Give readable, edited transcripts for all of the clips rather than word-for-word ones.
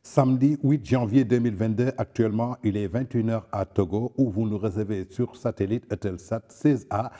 Samedi 8 janvier 2022, actuellement, il est 21h à Togo, où vous nous recevez sur satellite Eutelsat 16A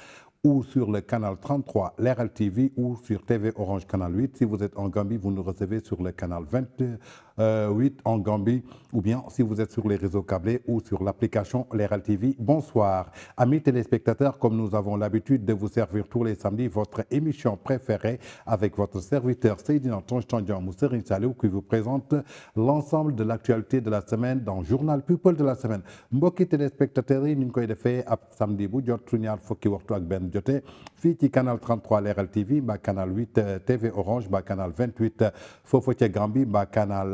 ou sur le canal 33, l'RL TV ou sur TV Orange Canal 8. Si vous êtes en Gambie, vous nous recevez sur le canal 28 en Gambie, ou bien si vous êtes sur les réseaux câblés ou sur l'application l'RL TV. Bonsoir, amis téléspectateurs, comme nous avons l'habitude de vous servir tous les samedis, votre émission préférée avec votre serviteur Seydina Tange Tandian Serigne Saliou qui vous présente l'ensemble de l'actualité de la semaine dans Journal People de la semaine. Mbokki téléspectateurs yi ñu ngi koy defee ab samedi bu jot su ñaar fukki waxtu ak benn jotee fii ci canal 33 l'RL TV mbaa canal 8 TV Orange mbaa canal 28 foofu ca Gambie mbaa canal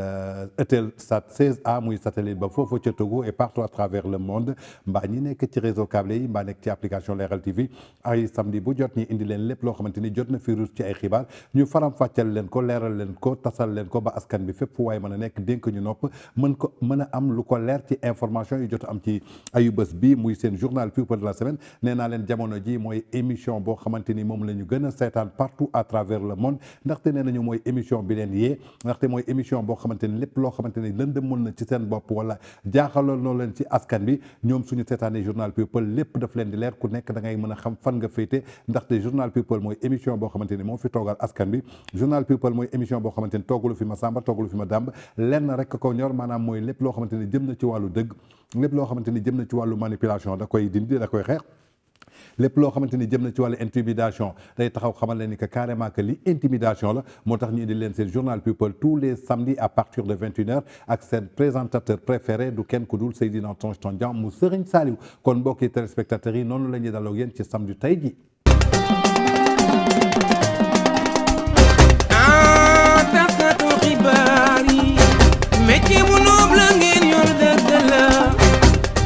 Eutelsat 16A muy satellite ba foofu ca Togo et partout à travers le monde mbaa ñi nekk ci réseau câblé yi mbaa nekk ci application l'RL TV ay samedi bu jot ñi indi leen lépp loo xamante ni jot na fi ruus ci ay xibaar ñu faram fàccal leen ko leeral leen ko tasal leen ko ba askan bi fépp fu waay mën a nekk dénk ñu nopp mën a am lu ko leer ci information yu jot am ci ayu bés bi muy seen journal People de la semaine nee naa leen jamono ji mooy émission boo xamante ni moom la ñu gën a seetaan partout à travers le monde ndaxte nee nañu mooy émission bi leen yee ndaxte mooy émission boo xamante ni lépp loo xamante ni lëndëmoon na ci seen bopp wala jaaxaloon noo leen ci askan bi ñoom suñu seetaanee journal People lépp daf leen di leer ku nekk da ngay mën a xam fan nga féete ndaxte journal People mooy émission boo xamante ni moo fi toogal askan bi journal People mooy émission boo xamante ni toogalu fi ma Samba toogalu fi ma Dàmb lenn rek ko ñor maanaam mooy lépp loo xamante ni jëm na ci wàllu dëgg lépp loo xamante ni jëm na ci wàllu manipulation da koy dindi da koy xeex lépp loo xamante ni jëm na ci wàllu intimidation day taxaw xamal leen ni que carrément que li intimidation la moo tax ñu indi leen seen journal People tous les samedis à partir de 21h ak seen présentateur préféré du kenn ku dul Seydina Tange Tandian mu Serigne Saliou kon mbokki téléspectateurs yi noonu la ñuy daloo yéen ci samedi tey ji taskatu xibaar yi métier bu noble ngeen yor dëgg la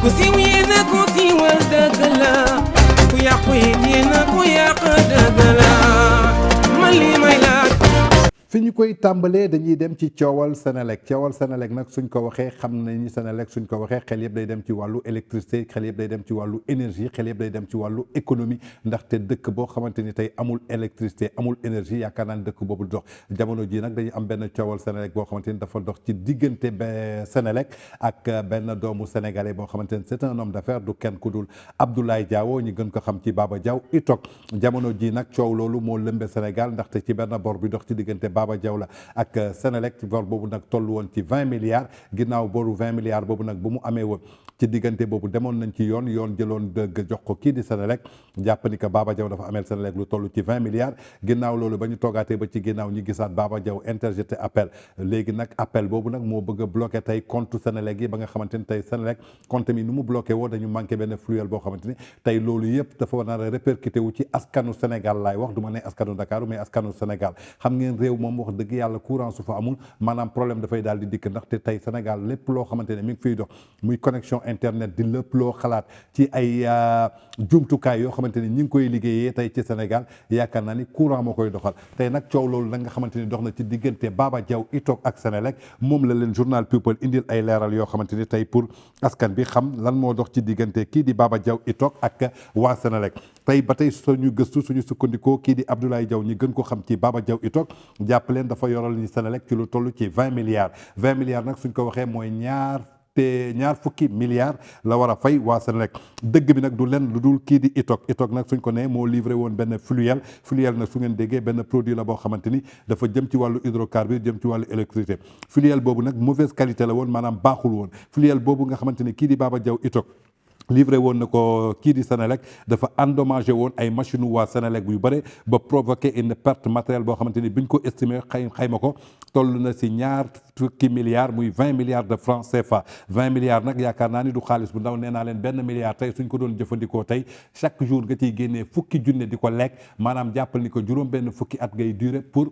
ku siiw yéen a ku siiwal dëgg la ku yàqu yéen a ku yàq dëgg la man li may laaj fi ñu koy tàmbalee dañuy dem ci coowal Senelec nag suñ ko waxee xam nañu Senelec suñ ko waxee xel yëpp day dem ci wàllu électricité xel yëpp day dem ci wàllu énergie xel yëpp day dem ci wàllu économie ndaxte dëkk boo xamante ni tey amul électricité amul énergie yaakaar naa ne dëkk boobu dox jamono ji nag dañuy am benn coowal Senelec boo xamante ni dafa dox ci diggante Senelec ak benn doomu sénégalais boo xamante ni c'est un homme d'affaires du kenn ku dul Abdoulaye Diawo ñu gën ko xam ci Baba Diaw itok jamono ji nag coow loolu moo lëmbe Sénégal ndaxte ci benn bor bi dox ci diggante Baba Diaw la ak Senelec bor boobu nag toll woon ci 20 milliards ginnaaw boru 20 milliards boobu nag bu mu amee woon ci diggante boobu demoon nañ ci yoon jëloon dëgg jox ko kii di Senelec jàpp ni que Baba Diaw dafa ameel Senelec lu toll ci 20 milliards ginnaaw loolu ba ñu toogaatee ba ci ginnaaw ñu gisaat Baba Diaw interjeté appel léegi nag appel boobu nag moo bëgg a bloqué tey compte Senelec yi ba nga xamante ni tey Senelec compte mi nu mu bloqué woo dañu manqué benn fluel boo xamante ni tey loolu yëpp dafa war a répercuté wu ci askanu Sénégal laay wax du ma ne askanu Dakar mais askanu Sénégal xam ngeen réew moom wax dëgg yàlla courant su fa amul maanaam problème dafay daal di dikk ndaxte tey Sénégal lépp loo xamante ne mi ngi fiy dox muy connexion internet di lépp loo xalaat ci ay jumtukaay yoo xamante ni ñi ngi koy liggéeyee tey ci Sénégal yaakaar naa ni courant moo koy doxal tey nag coow loolu nag nga xamante ni dox na ci diggante Baba Diaw itok ak Senelec moom la leen journal People indil ay leeral yoo xamante ni tey pour askan bi xam lan moo dox ci diggante kii di Baba Diaw itok ak waa Senelec tey ba tey suñu gëstu suñu sukkandikoo kii di Abdoulaye Diaw ñi gën ko xam ci Baba Diaw itok jàpp leen dafa yoral ni Senelec ci lu toll ci 20 milliards nag suñ ko waxee mooy ñaar fukki milliards la war a fay waa Senelec dëgg bi nag du len lu dul kii di itok nag suñ ko nee moo livré woon benn fluel nag su ngeen déggee benn produit la boo xamante ni dafa jëm ci wàllu hydrocarbure jëm ci wàllu électricité fluel boobu nag mauvaise qualité la woon maanaam baaxul woon fluel boobu nga xamante ni kii di Baba Diaw itok livré woon na ko kii di Senelec dafa endommagé woon ay machine waa Senelec yu bëre ba provoqué une perte matérielle boo xamante ni biñ ko estimé xayma ko toll na si ñaar fukki milliards muy 20 milliards de francs CFA 20 milliards nag yaakaar naa ni du xaalis bu ndaw nee naa leen benn milliard tey suñ ko doon jëfandikoo tey chaque jour nga ciy génnee fukki junne di ko lekk maanaam jàppal ni ko juróom benn fukki at ngay duré pour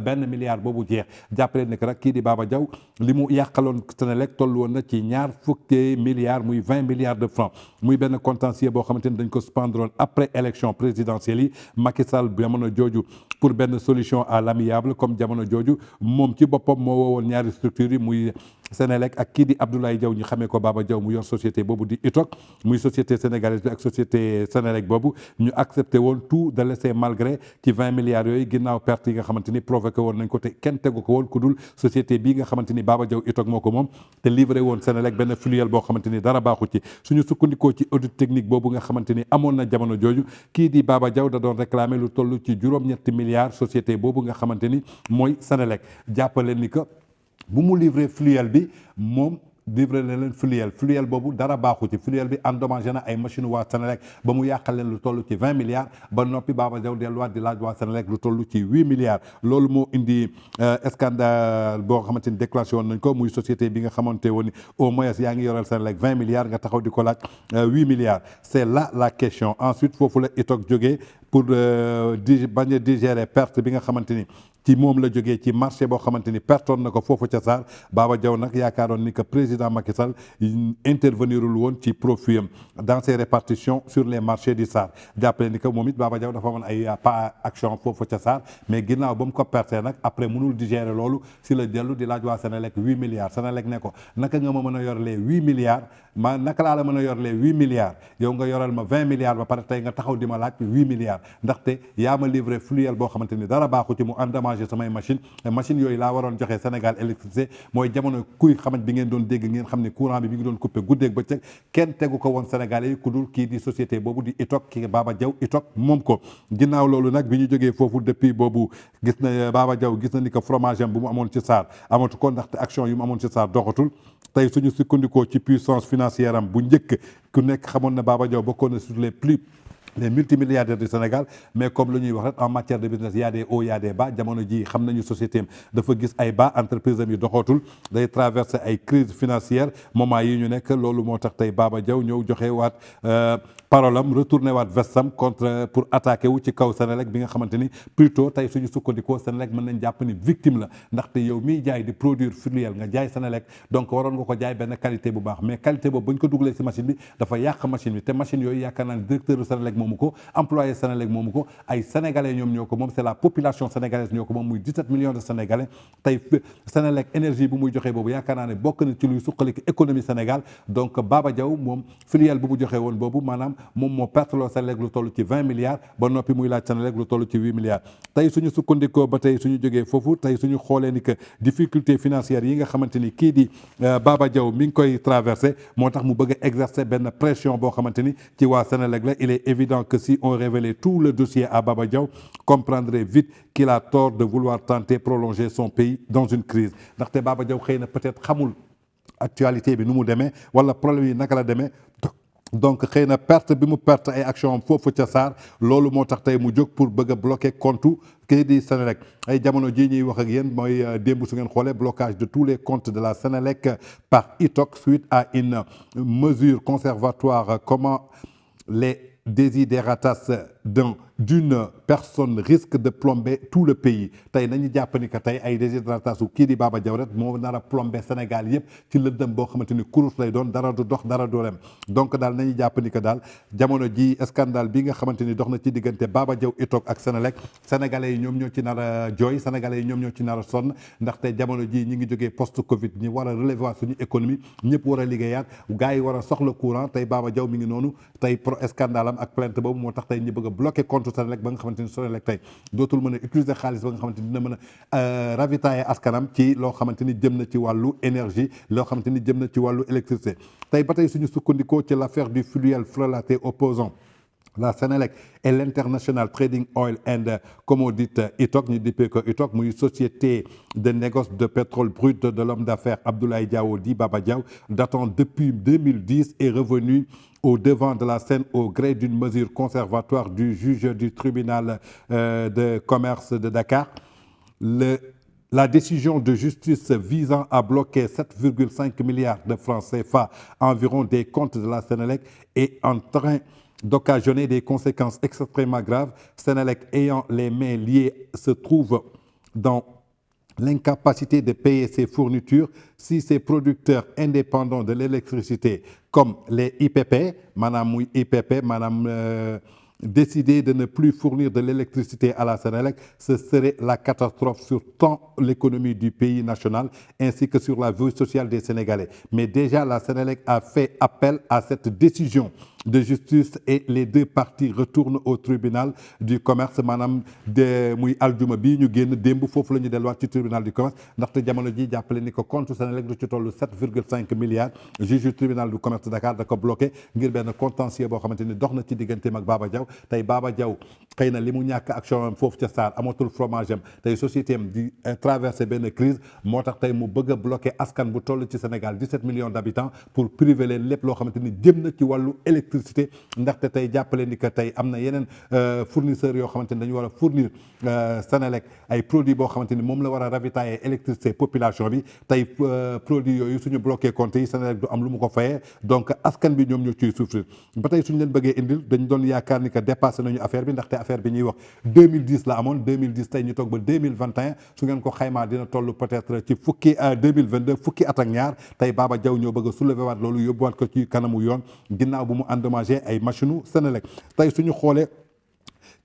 benn milliard boobu jeex jàppale ni ko rek kii di Baba Diaw li mu yàqaloon Senelec toll woon na ci ñaar fukki milliards muy 20 milliards de francs muy benn contentieux boo xamante ni dañ ko suspendroon après élection présidentielle yi Macky Sall jamono jooju pour benn solution à l'amiable comme jamono jooju moom ci boppam moo woowoon ñaari structures yi muy Sénélec ak kii di Abdoulaye Diaw ñu xamee ko Baba Diaw mu yor société boobu di ITOC muy société sénégalaise bi ak société Sénélec boobu ñu accepté woon tout de laisser malgré ci 20 milliards yooyu ginnaaw perte yi nga xamante ni provoqué woon nañ ko te kenn tegu ko woon ku dul société bii nga xamante ni Baba Diaw ITOC moo ko moom te livré woon Sénélec benn filiale boo xamante ni dara baaxu ci suñu sukkandikoo ci audit technique boobu nga xamante ni amoon na jamono jooju kii di Baba Diaw da doon réclamer lu toll ci juróom-ñetti milliards société boobu nga xamante ni mooy Sénélec jàppale ni que bu mu livré fluel bi moom livré na leen fluel boobu dara baaxu ci fluel bi endommagé na ay machine waa Sénélec ba mu yàqal leen lu toll ci 20 milliards ba noppi Baba Diaw delluwaat di laaj waa Sénélec lu toll ci 8 milliards loolu moo indi scandale boo xamante ni déclenché woon nañ ko muy société bi nga xamante woon ni au moins yaa ngi yoral Sénélec 20 milliards nga taxaw di ko laaj 8 milliards c'est là la question ensuite foofu la ITOC jógee pour bañ a digérer perte bi nga xamante ni ci moom la jógee ci marché boo xamante ni pertoon na ko foofu ca SAR Baba Diaw nag yaakaaroon ni que président Macky Sall intervenirul woon ci profit am dans ses répartitions sur les marchés du SAR jàppale ni que moom it Baba Diaw dafa amoon ay pas action foofu ca SAR mais ginnaaw ba mu ko pertee nag après mënul digérer loolu si la dellu di laaj waa Sénélec 8 milliards Sénélec ne ko naka nga ma mën a yorlee 8 milliards ma naka laa la mën a yorlee 8 milliards yow nga yoral ma 20 milliards ba pare tey nga taxaw di ma laaj 8 milliards ndaxte yaa ma livré fluel boo xamante ni dara baaxu ci mu endommagé samay machine yooyu laa waroon joxe Sénégal électricité mooy jamono kuy xamante bi ngeen doon dégg ngeen xam ne courant bi ngi doon coupé guddeeg bëccëg kenn tegu ko woon Sénégalais yi ku dul kii di société boobu di ITOC kii Baba Diaw ITOC moom ko ginnaaw loolu nag bi ñu jógee foofu depuis boobu gis na Baba Diaw gis na ni que fromage am bu mu amoon ci SAR amatu ko ndaxte action yu mu amoon ci SAR doxatul tey suñu sukkandikoo ci puissance financière am bu njëkk ku nekk xamoon na Baba Diaw bokkoon na sur les multimilliardaires du Sénégal mais comme lu ñuy wax rek en matière de business y a des hauts y a des bas jamono ji xam nañu société am dafa gis ay bas entreprise am yi doxatul day traverser ay crise financière moment yi ñu nekk loolu moo tax tey Baba Diaw ñëw joxe waat parole am retourné waat vestam contre pour attaquer wu ci kaw Sénélec bi nga xamante ni plutôt tey suñu sukkandikoo Sénélec mën nañ jàpp ni victime la ndaxte yow miy jaay di produire fluel nga jaay Sénélec donc waroon nga ko jaay benn qualité bu baax mais qualité boobu bañ ko dugalee si machine bi dafa yàq machine bi te machine yooyu yaakaar naa ne directeur du Sénélec moomu ko employé Sénélec moomu ko ay sénégalais ñoom ñoo ko moom c'est la population sénégalaise ñoo ko moom muy 17 millions de sénégalais tey Sénélec énergie bu muy joxee boobu yaakaar naa ne bokk na ci luy suqaliku économie Sénégal donc Baba Diaw moom filiale bu mu joxee woon boobu maanaam moom moo perte loo Sénélec lu toll ci 20 milliards ba noppi muy laaj Sénélec lu toll ci 8 milliards tey suñu sukkandikoo ba tey suñu jógee foofu tey suñu xoolee ni que difficulté financière yi nga xamante ni kii di Baba Diaw mi ngi koy traversé moo tax mu bëgg a exercer benn pression boo xamante ni ci waa Sénélec la il est évident que si on révélait tout le dossier à Baba Diaw comprendrait vite qu'il a tort de vouloir tenter prolonger son pays dans une crise ndaxte Baba Diaw xëy na peut-être xamul actualité bi nu mu demee wala problème yi naka la demee donc xëy na perte bi mu perte ay action am foofu ca SAR loolu moo tax tey mu jóg pour bëgg a bloquer compte kii di Sénélec ay jamono jii ñuy wax ak yéen mooy démb su ngeen xoolee blocage de tous les comptes de la Sénélec par ITOC suite à une mesure conservatoire comment les désiderata's d'une personne risque de plomber tout le pays tey nañu jàpp ni que tey ay désiderata's u kii di Baba Diaw rek moo nar a plomber Sénégal yëpp ci lëndëm boo xamante ni kurus lay doon dara du dox dara du dem donc daal nañu jàpp ni que daal jamono ji scandale bi nga xamante ni dox na ci diggante Baba Diaw ITOC ak Sénélec sénégalais yi ñoom ñoo ci nar a jooy sénégalais yi ñoom ñoo ci nar a sonn ndaxte jamono ji ñi ngi jógee post Covid ñi war a relever waat suñu économie ñëpp war a liggéeyaat gars yi war a soxla courant tey Baba Diaw mi ngi noonu tey pro scandale am ak plainte boobu moo tax tey ñu bëgg a bloquer compte Sénélec ba nga xamante ni Sénélec tey dootul mën a utiliser xaalis ba nga xamante ni dina mën a ravitailler askanam ci loo xamante ni jëm na ci wàllu énergie loo xamante ni jëm na ci wàllu électricité tey ba tey suñu sukkandikoo ci l'affaire du fluel frelaté opposant la Sénélec et l'International Trading Oil and Commodity ITOC ñu dippee ko ITOC muy société de négoce de pétrole brut de l'homme d'affaires Abdoulaye Diaw di Baba Diaw datant depuis 2010 est revenu au devant de la scène au gré d'une mesure conservatoire du juge du tribunal de commerce de Dakar. La décision de justice visant à bloquer 7,5 milliards de francs CFA environ des comptes de la Sénélec est en train d'occasionner des conséquences extrêmement graves. Sénélec ayant les mains liées se trouve dans l'incapacité de payer ses fournitures si ces producteurs indépendants de l'électricité comme les IPP, Madame IPP, Madame décider de ne plus fournir de l'électricité à la Sénélec, ce serait la catastrophe sur tant l'économie du pays national ainsi que sur la vie sociale des Sénégalais. Mais déjà, la Sénélec a fait appel à cette décision de justice et les deux parties retournent au tribunal du commerce maanaam de muy aljuma bii ñu génn démb foofu la ñu delluwaat ci tribunal du commerce ndaxte jamono ji jàppale ni ko compte Senelec du ci toll 7,5 milliards juge du tribunal du commerce de Dakar da ko bloqué ngir benn contentieux boo xamante ni dox na ci digganteem ak Baba Diaw tey Baba Diaw xëy na li mu ñàkk action am foofu ca Sarr amatul fromage am tey société am di traversé benn crise moo tax tey mu bëgg a bloqué askan bu toll ci Sénégal 17 millions d'habitants pour priver leen lépp loo xamante ni jëm na ci wàllu électricité ndaxte tey jàppale ni que tey am na yeneen fournisseurs yoo xamante ni dañu war a fournir Senelec ay produits boo xamante ni moom la war a ravitailler électricité population bi tey produits yooyu suñu bloqué compte yi Senelec du am lu mu ko fayee donc askan bi ñoom ñoo ciy souffrir ba tey suñu leen bëggee indil dañ doon yaakaar ni que dépassé nañu affaire bi ndaxte affaire bi ñuy wax 2010 la amoon 2010 tey ñu toog ba 2021 su ngeen ko xaymaa dina toll peut-être ci fukki 2022 fukki at ak ñaar tey Baba Diaw ñoo bëgg a soulever waat loolu yóbbuwaat ko ci kanamu yoon ginnaaw bu mu endommagé ay machine Senelec tey suñu xoolee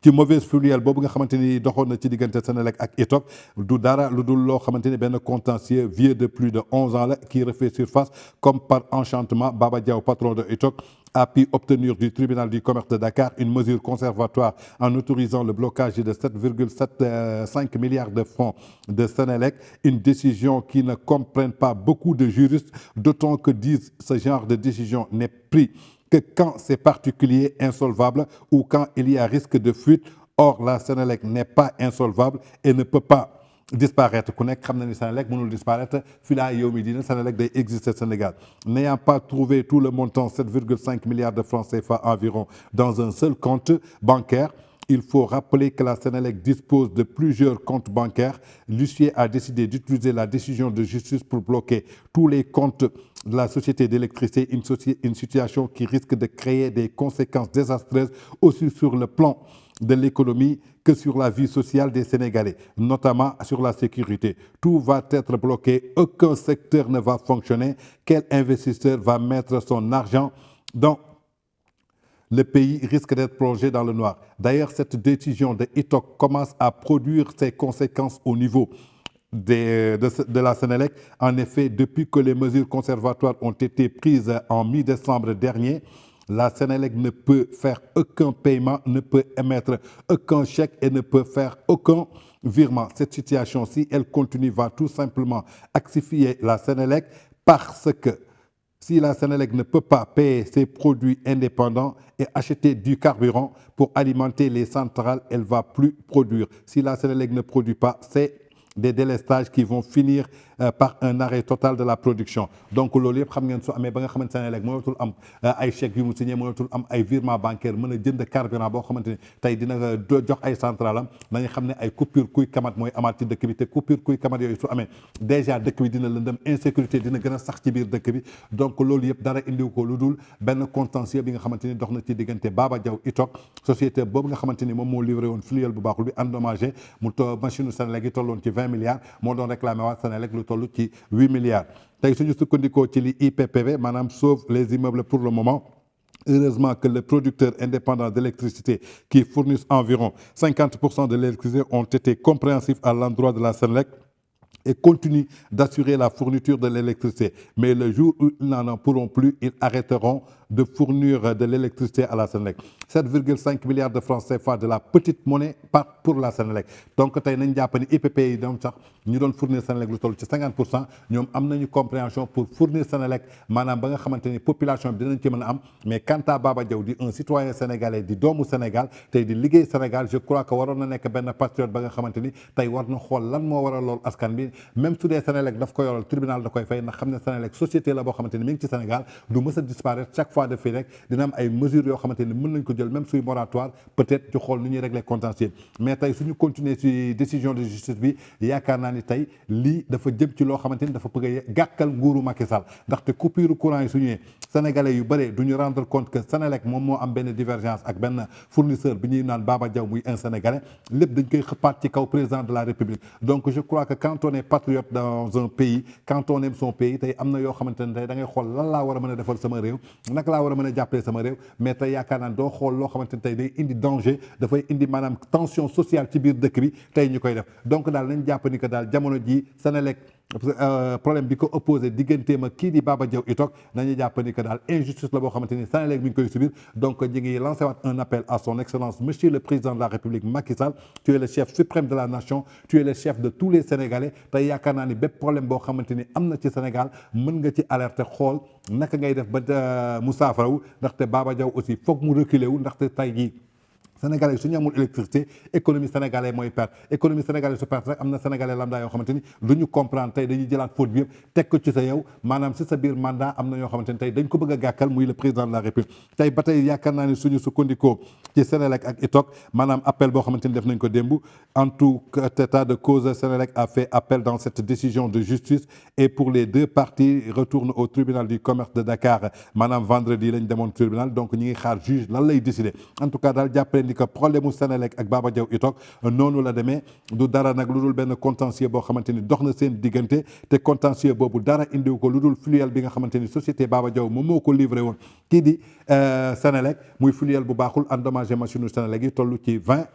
ci mauvaise fluviale boobu nga xamante ni doxoon na ci diggante Senelec ak ITOC du dara lu dul loo xamante ni benn contentieux vieux de plus de 11 ans la qui refait surface comme par enchantement Baba Diaw patron de ITOC a pu obtenir du tribunal du commerce de Dakar une mesure conservatoire en autorisant le blocage de 7,75 milliards de francs de Senelec, une décision qui ne comprenne pas beaucoup de juristes, d'autant que disent ce genre de décision n'est pris que quand c'est particulier, insolvable ou quand il y a risque de fuite. Or, la Senelec n'est pas insolvable et ne peut pas disparaître ku nekk xam na ni Senelec mënul disparaître fii laa yow mi dina Senelec day exister Sénégal n'ayant pas trouvé tout le montant 7,5 milliards de francs CFA environ dans un seul compte bancaire. Il faut rappeler que la Senelec dispose de plusieurs comptes bancaires. L'huissier a décidé d'utiliser la décision de justice pour bloquer tous les comptes de la société d'électricité, une situation qui risque de créer des conséquences désastreuses aussi sur le plan de l'économie que sur la vie sociale des Sénégalais, notamment sur la sécurité. Tout va être bloqué, aucun secteur ne va fonctionner. Quel investisseur va mettre son argent dans le pays risque d'être plongé dans le noir. D'ailleurs, cette décision de ITOC commence à produire ses conséquences au niveau de la Senelec. En effet, depuis que les mesures conservatoires ont été prises en mi-décembre dernier, la Senelec ne peut faire aucun paiement, ne peut émettre aucun chèque et ne peut faire aucun virement. Cette situation, si elle continue, va tout simplement asphyxier la Senelec parce que si la Senelec ne peut pas payer ses produits indépendants et acheter du carburant pour alimenter les centrales, elle ne va plus produire. Si la Senelec ne produit pas, c'est des délestages qui vont finir par un arrêt total de la production. Donc loolu yëpp xam ngeen su amee ba nga xamante Senelec mënatul am ay chèques yu mu signé mënatul am ay virement bancaire mën a jënd carburant boo xamante ni tey dina jox ay centrale am dañuy xam ne ay coupure kuy kamat mooy amaat ci dëkk bi te coupure kuy kamat yooyu su amee déjà dëkk bi dina lëndëm insécurité dina gën a sax ci biir dëkk bi donc loolu yëpp dara indiw ko lu dul benn contentieux bi nga xamante ni dox na ci diggante Baba Diaw ITOC société boobu nga xamante ni moom moo livré woon fluvial bu baaxul bi endommagé mu machine Senelec yi tolloon ci 20 milliards moo doon réclamé waat Senelec lu toll ci 8 milliards tey suñu sukkandikoo ci li IPPV maanaam sauve les immeubles pour le moment. Heureusement que les producteurs indépendants d'électricité qui fournissent environ 50% de l'électricité ont été compréhensifs à l'endroit de la Senelec et continuent d'assurer la fourniture de l'électricité. Mais le jour où ils n'en pourront plus, ils arrêteront de fournir de l'électricité à la Senelec. 7,5 milliards de francs CFA de la petite monnaie pour la Senelec. Donc tey nañ jàpp ni IPP yi doon sax ñu doon fournir Senelec lu toll ci 50% ñoom am nañu compréhension pour fournir Senelec maanaam ba nga xamante ni population bi dinañ ci mën a am mais quant à Baba Diaw di un citoyen sénégalais di doomu Sénégal tey di liggéey Sénégal je crois que waroon na nekk benn patriote ba nga xamante ni tey war na xool lan moo war a lool askan bi même su dee Senelec daf ko yoral tribunal da koy fay ndax xam ne Senelec société la boo xamante ni mi ngi ci Sénégal du mës a disparaître chaque fois de fii rek dina am ay mesures yoo xamante ni mën nañ ko jël même suy moratoire peut-être ci xool nu ñuy régler contentieux mais tey suñu continuer ci décision de justice bi yaakaar naa ni tey lii dafa jëm ci loo xamante ni dafa bëgg a gàkkal nguuru Macky Sall ndaxte coupure courant yi suñuy sénégalais yu bëre du ñu rendre compte que Senelec moom moo am benn divergence ak benn fournisseur bi ñuy naan Baba Diaw muy un sénégalais lépp dañ koy xëppaat ci kaw président de la République donc je crois que quand on est est patriote dans un pays quand on aime son pays tey am na yoo xamante ne tey da ngay xool lan laa war a mën a defal sama réew naka laa war a mën a jàppale sama réew mais tey yaakaar naa doo xool loo xamante ne tey day indi danger dafay indi maanaam tension sociale ci biir dëkk bi tey ñu koy def donc daal nañ jàpp ni que daal jamono ji Senelec problème bi ko opposé digganteem ak kii di Baba Diaw Itok nañu jàpp ni que daal injustice la boo xamante ni Senelec mi ngi koy subir donc ñu ngi lancé waat un appel à son excellence monsieur le président de la République Macky Sall tu es le chef suprême de la nation tu es le chef de tous les Sénégalais tey yaakaar naa ni bépp problème boo xamante ni am na ci Sénégal mën nga ci alerter xool naka ngay def ba mu saafarawu ndaxte Baba Diaw aussi foog mu reculer wu ndaxte tey jii Sénégalais su ñu amul électricité économie sénégalaise mooy perte économie sénégalaise su perte rek am na sénégalais lambda yoo xamante ni du ñu comprendre tey dañuy jëlaat faute bi yëpp teg ko ci sa yow maanaam si sa biir mandat am na ñoo xamante ni tey dañ ko bëgg a gàkkal muy le président de la République tey ba tey yaakaar naa ni suñu sukkandikoo ci Senelec ak Itok maanaam appel boo xamante ni def nañ ko démb en tout état de cause Senelec a fait appel dans cette décision de justice et pour les deux parties retourne au tribunal du commerce de Dakar maanaam vendredi lañ demoon tribunal donc ñi ngi xaar juge lan lay décider en tout cas daal jàppale ni que problème mu Senelec ak Baba Diaw Itok noonu la demee du dara nag lu dul benn contentieux boo xamante ni dox na seen diggante te contentieux boobu dara indiwu ko lu dul fluel bi nga xamante ni société Baba Diaw moom moo ko livré woon kii di Senelec muy fluel bu baaxul endommagé machine u Senelec yi toll ci 20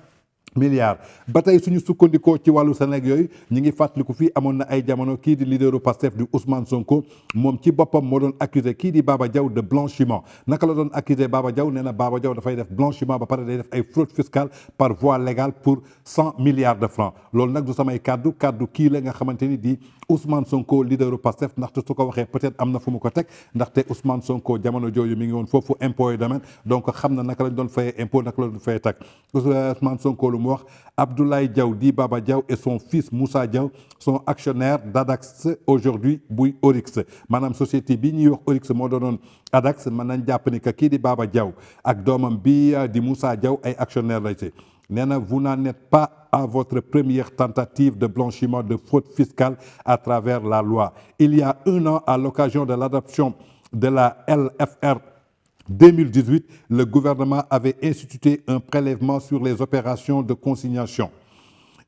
milliards ba tey suñu sukkandikoo ci wàllu Senelec yooyu ñi ngi fàttaliku fii amoon na ay jamono kii di leaderu Pastef di Ousmane Sonko moom ci boppam moo doon accusé kii di Baba Diaw de blanchiment naka la doon accusé Baba Diaw nee na Baba Diaw dafay def blanchiment ba pare day def ay fraude fiscale par voie légale pour 100 milliards de francs loolu nag du samay kaddu kii la nga xamante ni di Ousmane Sonko leaderu Pastef ndaxte su ko waxee peut-être am na fu mu ko teg ndaxte Ousmane Sonko jamono jooju mi ngi woon foofu impôt et domaine donc xam na naka lañ doon fayee impôt naka la doon fayee tax Ousmane Sonko lu mu wax Abdoulaye Diaw dit Baba Diaw et son fils Moussa Diaw sont actionnaires d'Adax aujourd'hui buy Orix maanaam société bi ñuy wax Orix moo doonoon Adax mën nañ jàpp ni que kii di Baba Diaw ak doomam bi di Moussa Diaw ay actionnaires lay ci nee na vous n'en êtes pas à votre première tentative de blanchiment de fraude fiscale à travers la loi. Il y a un an, à l'occasion de l'adoption de la LFR 2018, le gouvernement avait institué un prélèvement sur les opérations de consignation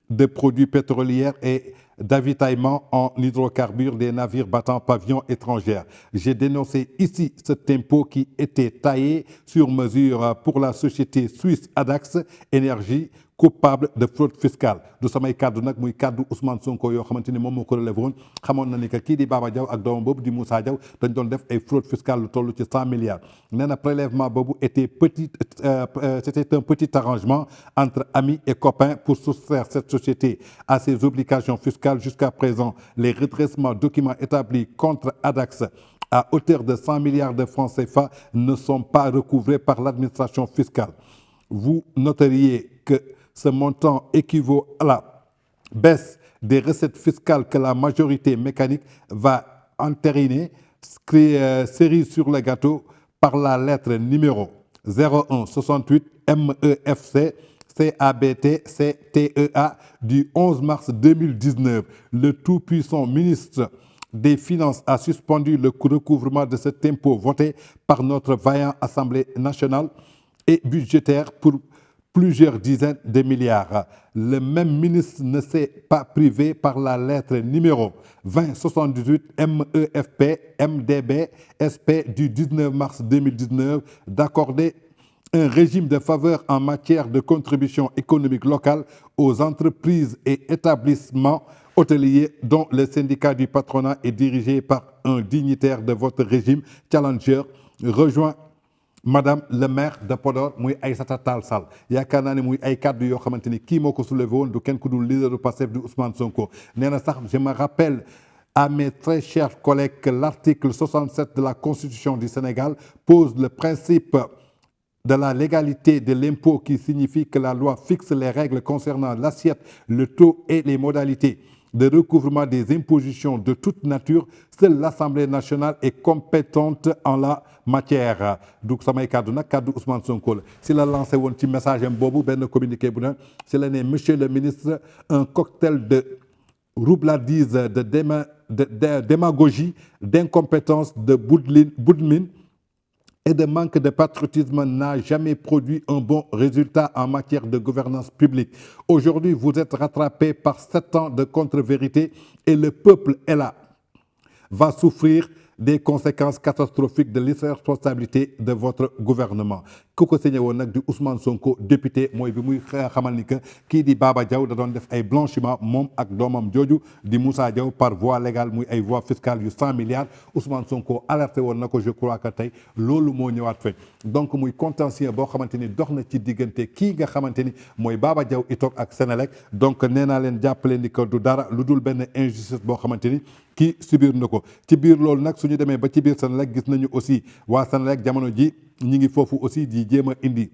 de produits pétroliers et d'avitaillement en hydrocarbures des navires battant pavillon étrangère. J'ai dénoncé ici cet impôt qui était taillé sur mesure pour la société suisse Adax Énergie, coupable de fraude fiscale du samay kaddu nag muy kaddu Ousmane Sonko yoo xamante ni moom moo ko relevé woon xamoon na ni que kii di Baba Diaw ak doomam boobu di Moussa Diaw dañ doon def ay fraude fiscale lu toll ci 100 milliards nee na prélèvement boobu c'était un petit arrangement entre amis et copains pour soustraire cette société à ses obligations fiscales. Jusqu'à présent, les redressements documents établis contre Adax à hauteur de 100 milliards de francs CFA ne sont pas recouvrés par l'administration fiscale. Vous noteriez que ce montant équivaut à la baisse des recettes fiscales que la majorité mécanique va entériner, cerise sur le gâteau, par la lettre numéro 01 68 MEFC CABT CTEA du 11 mars 2019. Le tout-puissant ministre des Finances a suspendu le recouvrement de cet impôt voté par notre vaillante Assemblée nationale et budgétaire pour plusieurs dizaines de milliards. Le même ministre ne s'est pas privé par la lettre numéro 2078 MEFP MDB SP du 19 mars 2019 d'accorder un régime de faveur en matière de contribution économique locale aux entreprises et établissements hôteliers dont le syndicat du patronat est dirigé par un dignitaire de votre régime Challenger rejoint Madame le maire de Podor muy Aïssata Tall Sall yaakaar naa ne muy ay kàddu yoo xamante ni kii moo ko soulevé woon du kenn ku dul leader du Pastef du Ousmane Sonko nee na sax je me rappelle à mes très chers collègues que l'article 67 de la Constitution du Sénégal pose le principe de la légalité de l'impôt qui signifie que la loi fixe les règles concernant l'assiette, le taux et les modalités de recouvrement des impositions de toute nature. Seule l'Assemblée nationale est compétente en la matière. Donc samay kaddu nag kaddu Ousmane Sonko la si la lancé woon ci message am boobu benn communiqué bu ne si la ne monsieur le ministre un cocktail de roubladise de démagogie d'incompétence de boudmine et de manque de patriotisme n'a jamais produit un bon résultat en matière de gouvernance publique. Aujourd'hui, vous êtes rattrapé par 7 ans de contre-vérité et le peuple est là, va souffrir des conséquences catastrophiques de l'irresponsabilité de votre gouvernement. ku ko signé woon nag di Ousmane Sonko député mooy bi muy xamal ni que kii di Baba Diaw da doon def ay blanchiment moom ak doomam jooju di Moussa Diaw par voie légale muy ay voie fiscale yu 100 milliards Ousmane Sonko alerté woon na ko je crois que tey loolu moo ñëwaat fe donc muy contentieux boo xamante ni dox na ci diggante kii nga xamante ni mooy Baba Diaw itoog ak Senelec donc nee naa leen jàppale ni que du dara lu dul benn injustice boo xamante ni kii subir na ko ci biir loolu nag suñu demee ba ci biir Senelec gis nañu aussi waa Senelec jamono ji ñi ngi foofu aussi di jéem a indi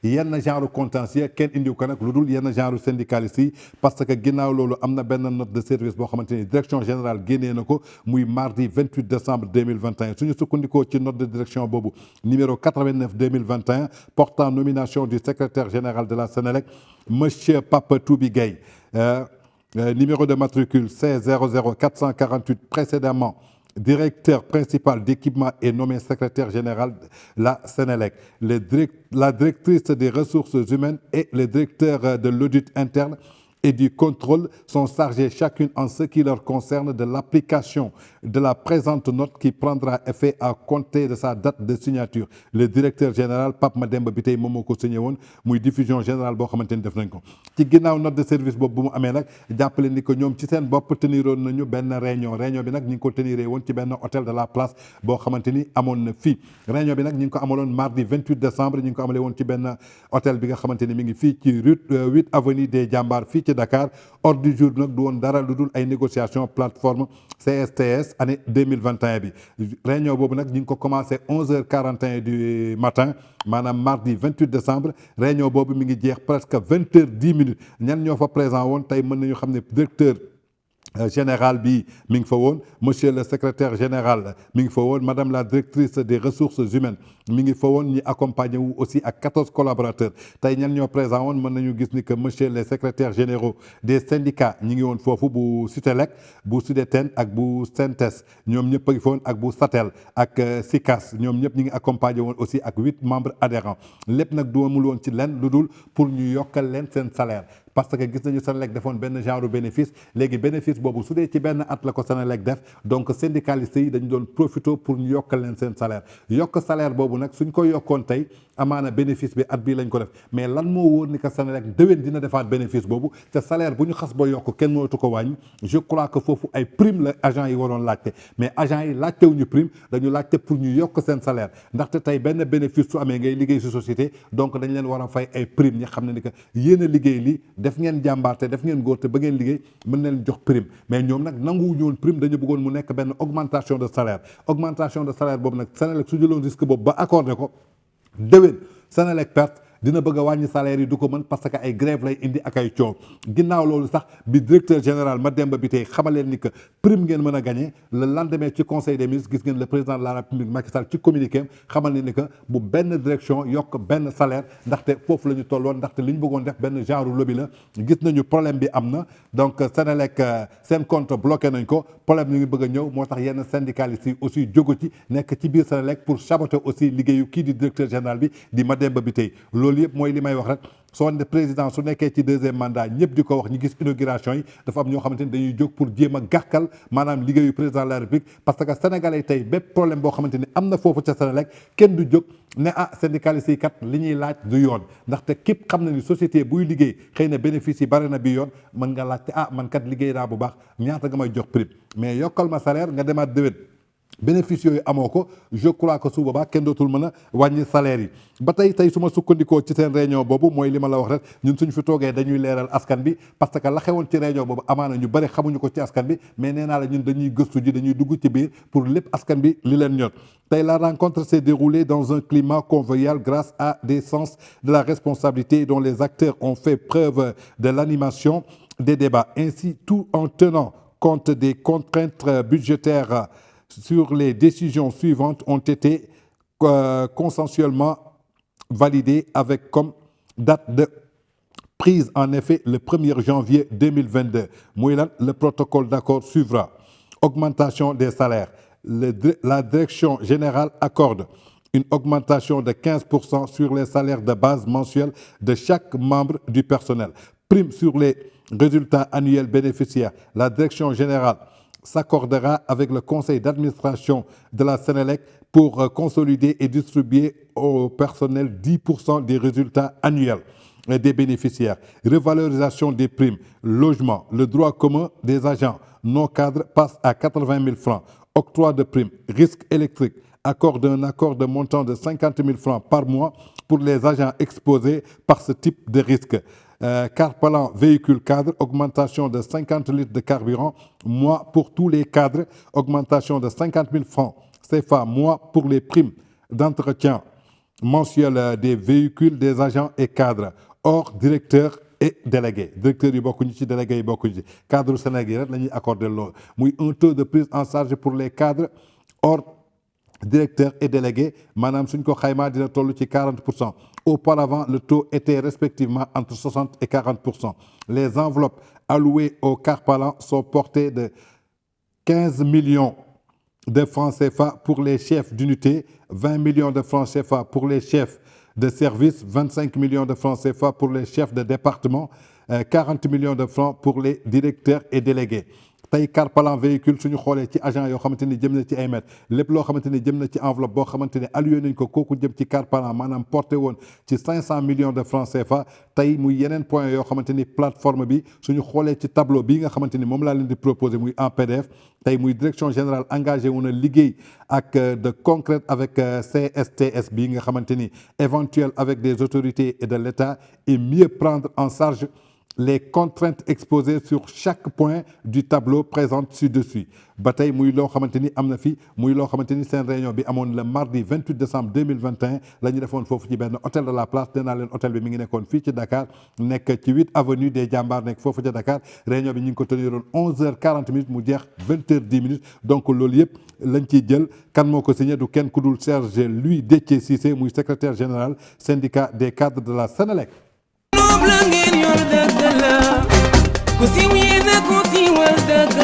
yenn genre contentieux kenn indiw ko nag lu dul yenn genre syndicaliste yi parce que ginnaaw loolu am na benn note de service boo xamante ni direction générale génnee na ko muy mardi 28 décembre 2021 suñu sukkandikoo ci note de direction boobu numéro 89 2021 portant nomination du secrétaire général de la Senelec monsieur Papa Toubi Gueye numéro de matricule C00448 précédemment directeur principal d'équipement est nommé secrétaire général de la Senelec. La directrice des ressources humaines et le directeur de l'audit interne et du contrôle sont chargés chacune en ce qui leur concerne de l'application de la présente note qui prendra effet à compter de sa date de signature. Le directeur général Pape Mademba Bitèye moom moo ko signé woon muy diffusion générale boo xamante ni def nañ ko ci ginnaaw note de service boobu bu mu amee nag jàppale ni que ñoom ci seen bopp teniroon nañu benn réunion bi nag ñi ngi ko teniree woon ci benn hôtel de la place boo xamante ni amoon na fii réunion bi nag ñi ngi ko amaloon mardi 28 décembre ñi ngi ko amalee woon ci benn hôtel bi nga xamante ni mi ngi fii ci rue 8 avenue des Jambar fii ci Dakar ordre du jour nag du woon dara lu dul ay négociations plateforme CSTS année 2021 bi réunion boobu nag ñu ngi ko commencé 11h41 du matin maanaam mardi 28 décembre réunion boobu mi ngi jeex presque 20h10 ñan ñoo fa présent woon tey mën nañu xam ne directeur général bi mi ngi fa woon monsieur le secrétaire général mi ngi fa woon madame la directrice des ressources humaines mi ngi fa woon ñi accompagné wu aussi ak 14 collaborateurs tey ñan ñoo présent woon mën nañu gis ni que monsieur les secrétaires généraux des syndicats ñi ngi woon foofu bu Sutelec bu Sudeten ak bu Sentes ñoom ñëpp a ngi fa woon ak bu Satel ak SICAS ñoom ñëpp ñi ngi accompagné woon aussi ak 8 membres adhérents lépp nag du amul woon ci lenn lu dul pour ñu yokkal leen seen salaire parce que gis nañu Senelec defoon benn genre bénéfice léegi bénéfice boobu su dee ci benn at la ko Senelec def donc syndicalistes yi dañu doon profité pour ñu yokkal leen seen salaire yokk salaire boobu nag suñ ko yokkoon tey amaana bénéfice bi at bii lañ ko def mais lan moo wóor ni que Senelec déwén dina defaat bénéfice boobu te salaire bu ñu xas ba yokk kenn mënatu ko wàññi je crois que foofu ay prime la agent yi waroon laajte mais agent yi laajtewuñu prime dañu laajte pour ñu yokk seen salaire ndaxte tey benn bénéfice su amee ngay liggéey si société donc dañ leen war a fay ay prime ñi xam ne ni que yéen a liggéey lii def ngeen jàmbaarte def ngeen góor te ba ngeen liggéey mën leen jox prime mais ñoom nag nanguwuñu woon prime dañu bëggoon mu nekk benn augmentation de salaire boobu nag Senelec su jëloon risque boobu ba accordé ko déwén Senelec perte dina bëgg a wàññi salaire yi du ko mën parce que ay grève lay indi ak ay coow ginnaaw loolu sax bi directeur général Mademba Bitèye xamaleen ni que prime ngeen mën a gagné le lendemain ci conseil des ministres gis ngeen le président de la république Macky Sall ci communiqué am xamal ne ni que bu benn direction yokk benn salaire ndaxte foofu la ñu tolloon ndaxte li ñu bëggoon def benn genre lobby la gis nañu problème bi am na donc Senelec seen compte bloqué nañ ko problème ñu ngi bëgg a ñëw moo tax yenn syndicalistes yi aussi jógu ci nekk ci biir Senelec pour saboter aussi liggéeyu kii di directeur général bi di Mademba Bitèye loolu yëpp mooy li may wax rek soo ne président su nekkee ci deuxième mandat ñëpp di ko wax ñu gis inauguration yi dafa am ñoo xamante ni dañuy jóg pour jéem a gàkkal maanaam liggéeyu président de la république parce que sénégalais tey bépp problème boo xamante ni am na foofu ca Senelec kenn du jóg ne syndicalistes yi kat li ñuy laaj du yoon ndaxte képp xam na ni société buy liggéey xëy na bénéfice yi bari na bi yoon mën nga laajte man kat liggéey naa bu baax ñaata nga may jox prime mais yokkal ma salaire nga demaat déwén bénéfice yooyu amoo ko je crois que su boobaa kenn dootul mën a wàññi salaire yi ba tey su ma sukkandikoo ci seen réunion boobu mooy li ma la wax rek ñun suñ fi toogee dañuy leeral askan bi parce que la xewoon ci réunion boobu amaana ñu bëri xamuñu ko ci askan bi mais nee naa la ñun dañuy gëstu ji dañuy dugg ci biir pour lépp askan bi li leen ñor tey la rencontre s'est déroulée dans un climat convivial grâce à des sens de la responsabilité dont les acteurs ont fait preuve de l'animation des débats ainsi tout en tenant compte des contraintes budgétaires sur les décisions suivantes ont été consensuellement validées avec comme date de prise en effet le 1er janvier 2022. Muy lan le protocole d'accord suivra. Augmentation des salaires. La direction générale accorde une augmentation de 15% sur les salaires de base mensuels de chaque membre du personnel. Prime sur les résultats annuels bénéficiaires. La direction générale s'accordera avec le conseil d'administration de la Sénélec pour consolider et distribuer au personnel 10% des résultats annuels des bénéficiaires. Revalorisation des primes, logement, le droit commun des agents non cadres passe à 80 000 francs. Octroi de primes, risque électrique, accord de montant de 50 000 francs par mois pour les agents exposés par ce type de risque. Carpalan véhicule cadre, augmentation de 50 litres de carburant, mois pour tous les cadres, augmentation de 50 000 francs CFA, mois pour les primes d'entretien mensuel des véhicules des agents et cadres, hors directeur et délégué. Directeur yi bokkuñu ci, délégué yi bokkuñu ci. Cadre Sénégal yi rek la ñuy accordé loolu muy un taux de prise en charge pour les cadres hors directeur et délégué maanaam suñ ko xaymaa dina toll ci 40%. Auparavant, le taux était respectivement entre 60 et 40%. Les enveloppes allouées au Carpalan sont portées de 15 millions de francs CFA pour les chefs d'unité, 20 millions de francs CFA pour les chefs de service, 25 millions de francs CFA pour les chefs de département, 40 millions de francs pour les directeurs et délégués. tey Carpalan véhicule suñu xoolee ci agent yoo xamante ni jëm na ci ay mètres lépp loo xamante ni jëm na ci enveloppe boo xamante ni alloué nañ ko kooku jëm ci Carpalan maanaam porté woon ci 500 millions de francs CFA tey muy yeneen point yoo xamante ni plateforme bi suñu xoolee ci tableau bii nga xamante ni moom laa leen di proposer muy en PDF tey muy direction générale engagé wu na liggéey ak de concret avec CSTS bii nga xamante ni éventuel avec des autorités et de l'État et mieux prendre en charge les contraintes exposées sur chaque point du tableau présentes ci-dessus ba tey muy loo xamante ni am na fi muy loo xamante ni seen réunion bi amoon le mardi 28 décembre 2021 la ñu defoon foofu ci benn hôtel de la place nee naa leen hôtel bi mi ngi nekkoon fii ci Dakar nekk ci 8 avenue des Jambar nekk foofu ca Dakar réunion bi ñu ngi ko teniroon 11h40 mu jeex 20h10 donc loolu yëpp lañ ciy jël kan moo ko signé du kenn ku dul Serge Louis Déthié Cissé muy secrétaire général syndicat des cadres de la Sénélec. Ku siiw yéen a ko siiwal dëgg